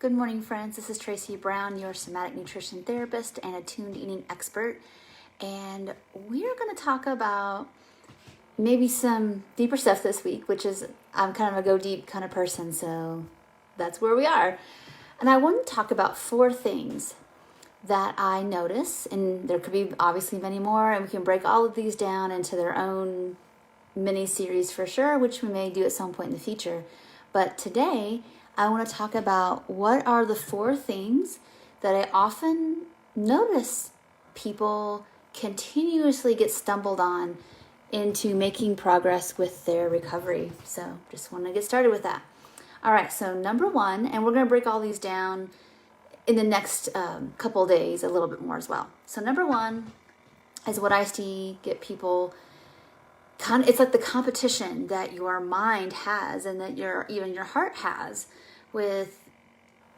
Good morning, friends. This is Tracy Brown, your somatic nutrition therapist and attuned eating expert. And we're going to talk about maybe some deeper stuff this week, which is I'm kind of a go deep kind of person, so that's where we are. And I want to talk about 4 things that I notice, and there could be obviously many more, and we can break all of these down into their own mini series for sure, which we may do at some point in the future. But today, I want to talk about what are the 4 things that I often notice people continuously get stumbled on into making progress with their recovery. So just want to get started with that. All right, so number 1, and we're going to break all these down in the next couple of days a little bit more as well. So number 1 is what I see get people it's like the competition that your mind has and that even your heart has with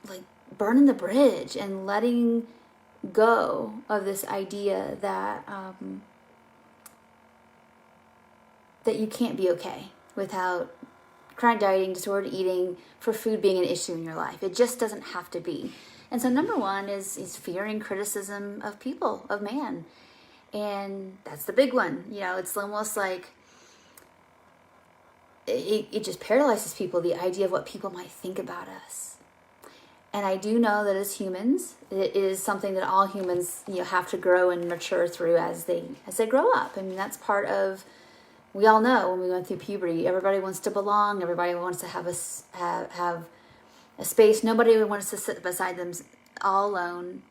like burning the bridge and letting go of this idea that that you can't be okay without chronic dieting, disordered eating, for food being an issue in your life. It just doesn't have to be. And so number 1 is fearing criticism of people, of man. And that's the big one. You know, it's almost like it just paralyzes people, the idea of what people might think about us. And I do know that as humans, it is something that all humans have to grow and mature through as they grow up. I mean, that's part of, we all know when we went through puberty, everybody wants to belong, everybody wants to have a space. Nobody wants to sit beside them all alone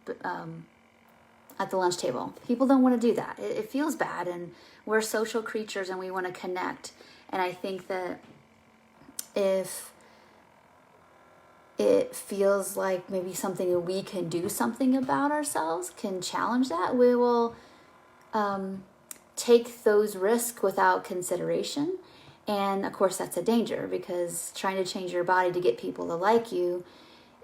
at the lunch table. People don't want to do that. It feels bad, and we're social creatures and we want to connect. And I think that if it feels like maybe something that we can do something about ourselves, can challenge that, we will take those risks without consideration. And of course, that's a danger, because trying to change your body to get people to like you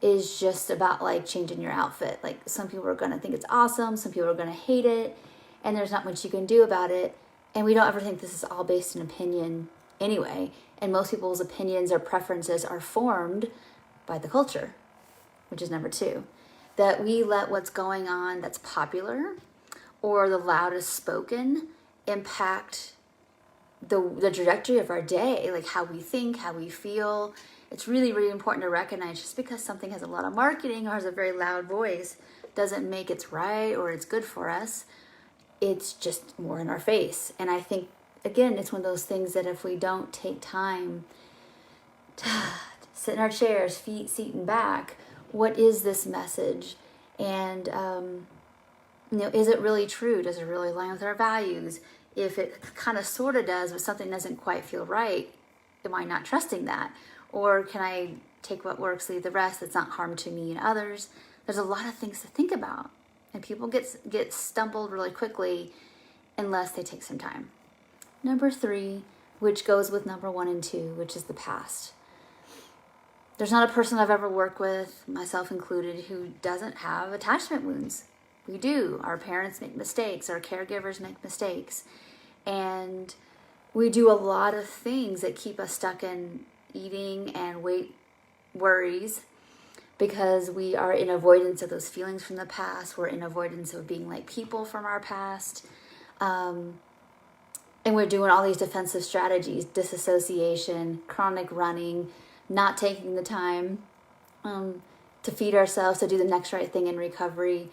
is just about like changing your outfit. Like, some people are going to think it's awesome, some people are going to hate it, and there's not much you can do about it. And we don't ever think this is all based in opinion anyway. And most people's opinions or preferences are formed by the culture, which is number 2. That we let what's going on that's popular or the loudest spoken impact the trajectory of our day, like how we think, how we feel. It's really, really important to recognize just because something has a lot of marketing or has a very loud voice doesn't make it's right or it's good for us. It's just more in our face. And I think, again, it's one of those things that if we don't take time to sit in our chairs, feet seated back, what is this message? And, is it really true? Does it really align with our values? If it kind of sort of does, but something doesn't quite feel right, am I not trusting that? Or can I take what works, leave the rest? That's not harm to me and others. There's a lot of things to think about. And people get stumbled really quickly unless they take some time. Number 3, which goes with number 1 and 2, which is the past. There's not a person I've ever worked with, myself included, who doesn't have attachment wounds. We do. Our parents make mistakes. Our caregivers make mistakes. And we do a lot of things that keep us stuck in eating and weight worries, because we are in avoidance of those feelings from the past. We're in avoidance of being like people from our past. And we're doing all these defensive strategies, disassociation, chronic running, not taking the time to feed ourselves, to do the next right thing in recovery,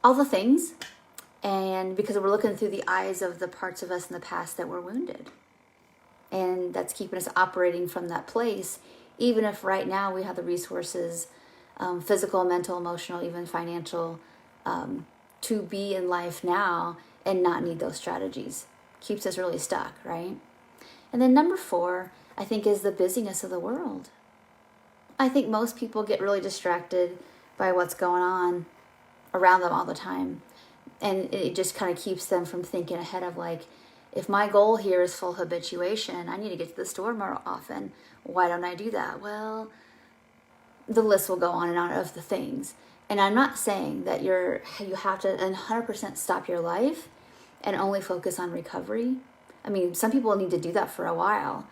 all the things. And because we're looking through the eyes of the parts of us in the past that were wounded. And that's keeping us operating from that place, even if right now we have the resources, physical, mental, emotional, even financial, to be in life now and not need those strategies. Keeps us really stuck, right? And then number 4, I think, is the busyness of the world. I think most people get really distracted by what's going on around them all the time. And it just kind of keeps them from thinking ahead of, like, if my goal here is full habituation, I need to get to the store more often. Why don't I do that? Well, the list will go on and on of the things. And I'm not saying that you have to 100% stop your life and only focus on recovery. I mean, some people need to do that for a while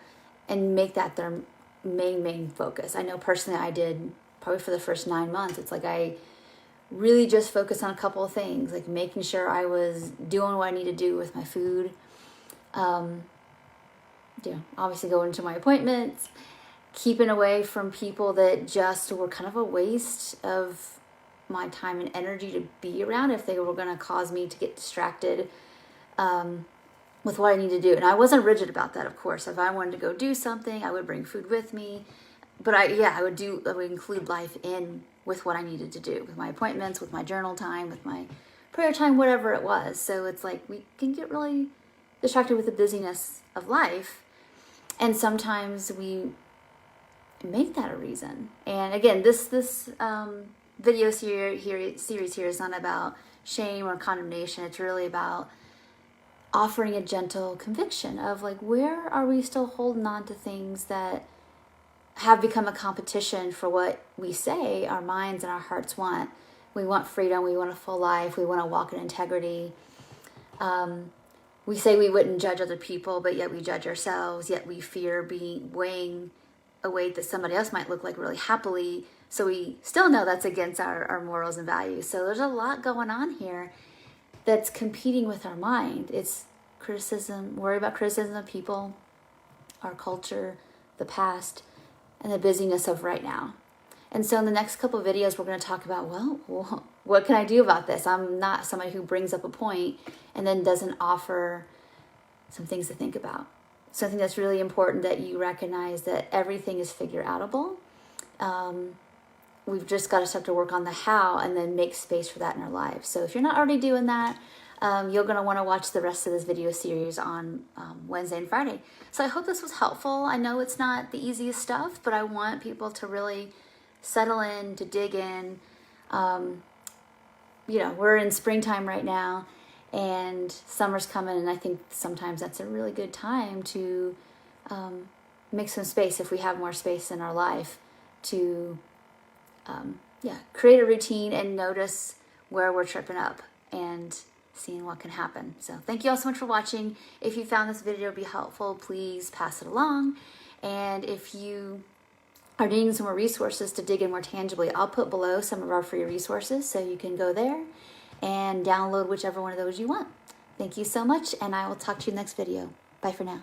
and make that their main focus. I know personally I did probably for the first 9 months, it's like I really just focused on a couple of things, like making sure I was doing what I need to do with my food. Obviously going to my appointments, keeping away from people that just were kind of a waste of my time and energy to be around if they were going to cause me to get distracted with what I need to do. And I wasn't rigid about that, of course. If I wanted to go do something, I would bring food with me. But I would include life in with what I needed to do, with my appointments, with my journal time, with my prayer time, whatever it was. So it's like we can get really distracted with the busyness of life. And sometimes we make that a reason. And again, this video series here is not about shame or condemnation. It's really about offering a gentle conviction of like, where are we still holding on to things that have become a competition for what we say our minds and our hearts want. We want freedom. We want a full life. We want to walk in integrity. We say we wouldn't judge other people, but yet we judge ourselves. Yet we fear weighing a weight that somebody else might look like really happily. So we still know that's against our morals and values. So there's a lot going on here that's competing with our mind. It's criticism, worry about criticism of people, our culture, the past, and the busyness of right now. And so in the next couple of videos, we're going to talk about, well, what can I do about this? I'm not somebody who brings up a point and then doesn't offer some things to think about. Something that's really important, that you recognize that everything is figure outable. We've just got to start to work on the how and then make space for that in our lives. So if you're not already doing that, you're going to want to watch the rest of this video series on Wednesday and Friday. So I hope this was helpful. I know it's not the easiest stuff, but I want people to really settle in, to dig in. We're in springtime right now, and summer's coming, and I think sometimes that's a really good time to make some space, if we have more space in our life, to create a routine and notice where we're tripping up and seeing what can happen. So thank you all so much for watching. If you found this video to be helpful, please pass it along. And if you are needing some more resources to dig in more tangibly, I'll put below some of our free resources so you can go there and download whichever one of those you want. Thank you so much, and I will talk to you next video. Bye for now.